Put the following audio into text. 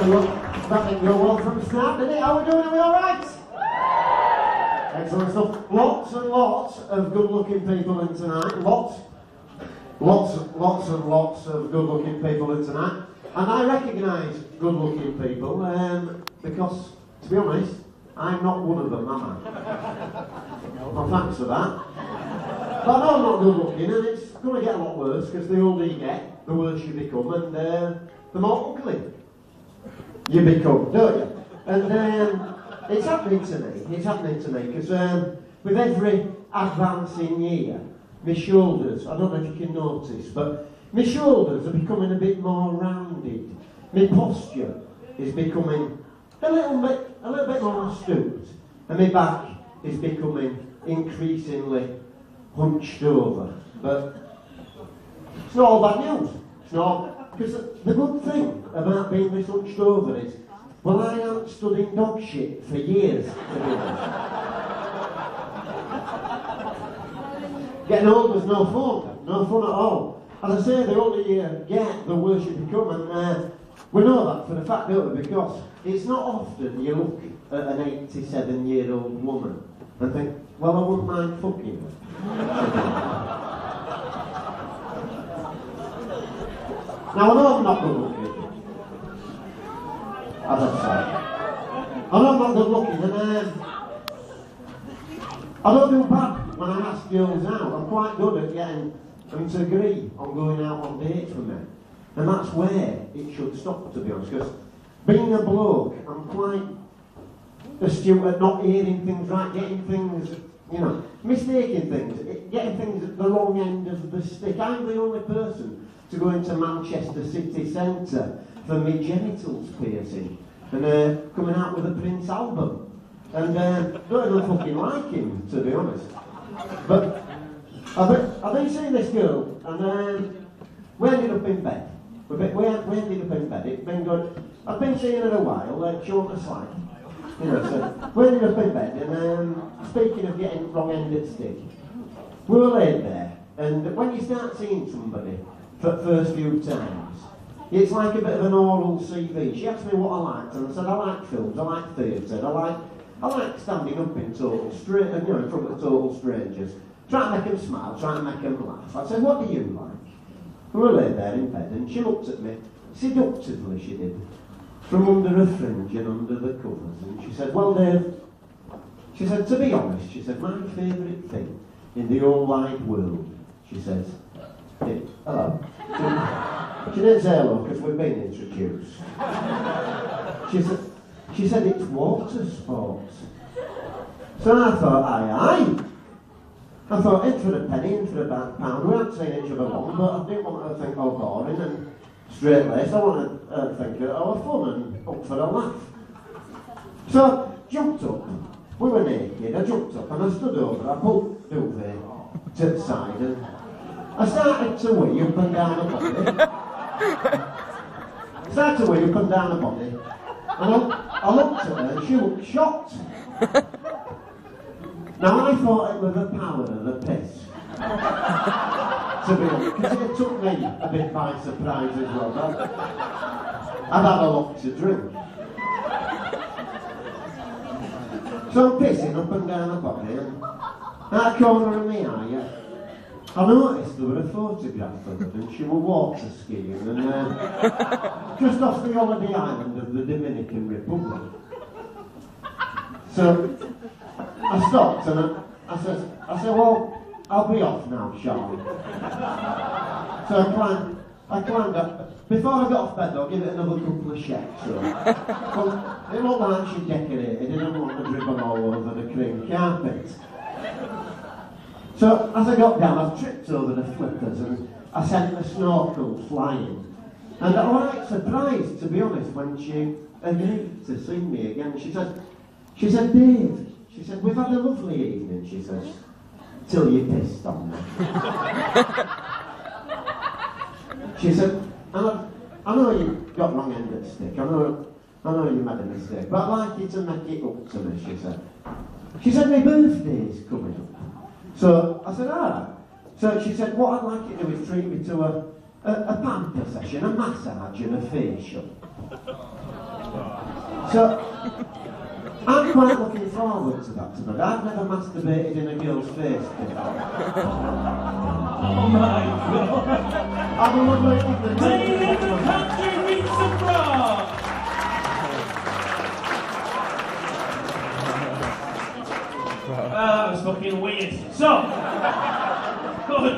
That didn't go well from Snap, did it? How are we doing? Are we alright? Excellent stuff. Lots and lots of good-looking people in tonight. Lots and lots of good-looking people in tonight. And I recognise good-looking people because, to be honest, I'm not one of them, am I? Well, thanks for that. But I know I'm not good-looking, and it's going to get a lot worse because the older you get, the worse you become, and the more ugly you become, don't you? And it's happening to me because with every advancing year, my shoulders, I don't know if you can notice, but my shoulders are becoming a bit more rounded. My posture is becoming a little bit more stooped, and my back is becoming increasingly hunched over. But it's not all bad news. It's not. Because the good thing about being this hunched over is, well, I haven't stood in dog shit for years, to be honest. Getting old was no fun at all. As I say, the older you get, the worse you become, and we know that for the fact, don't we? Because it's not often you look at an 87-year-old woman and think, well, I wouldn't mind fucking her. Now, I know I'm not good looking, as I say. I know I'm not good looking, and I don't do bad when I ask girls out. I'm quite good at getting them to agree on going out on dates with me. And that's where it should stop, to be honest, because being a bloke, I'm quite astute at not hearing things right, getting things, mistaking things, getting things at the wrong end of the stick. I'm the only person to go into Manchester city centre for my genitals piercing and coming out with a Prince album. And don't even fucking like him, to be honest. But I've been seeing this girl, and we ended up in bed. We ended up in bed. It's been good. I've been seeing her a while, short and slack. So we ended up in bed, and speaking of getting wrong end at stick, we were laid there, and when you start seeing somebody for the first few times, it's like a bit of an oral CV. She asked me what I liked, and I said I like films, I like theatre, I like standing up in front of total strangers, trying to make them smile, trying to make them laugh. I said, what do you like? We were laid there in bed, and she looked at me, seductively she did, from under her fringe and under the covers, and she said, well, Dave, she said, to be honest, she said, my favourite thing in the whole wide world, she says, hello. She didn't say hello because we've been introduced. She said it's water sports. So I thought, aye. I thought, in for a penny, in for a pound. We hadn't seen each other long, but I didn't want her to think, oh, boring and straight-laced. I wanted her to think, oh, fun and up for a laugh. So, jumped up. We were naked. I jumped up and I stood over. I pulled the duvet to the side and I started to wee up and down the body. And I looked at her and she looked shocked. Now I thought it was the power of the piss. To be honest, because it took me a bit by surprise as well. I'd had a lot to drink. So I'm pissing up and down the body and at the corner of my eye, I noticed there were a photograph of her and she was water skiing and just off the holiday island of the Dominican Republic. So I stopped and I said, well, I'll be off now, Charlie. So I climbed up. Before I got off bed, I'll give it another couple of shakes. So. Well, it looked like she decorated, it didn't want to dribble all over the cream carpet. So as I got down, I tripped over the flippers and I sent the snorkel flying. And I was quite surprised, to be honest, when she agreed to see me again. She said, Dave, she said, we've had a lovely evening, she says, till you pissed on me. She said, I know you got wrong end of the stick, I know you made a mistake, but I'd like you to make it up to me, she said. She said, my birthday's coming up. So I said, alright. So she said, what I'd like you to do is treat me to a pamper session, a massage and a facial. So, I'm quite looking forward to that tonight. I've never masturbated in a girl's face before. Oh my God. Have a lovely evening. Ladies and McAndrew Beats abroad. That was fucking weird. So, good.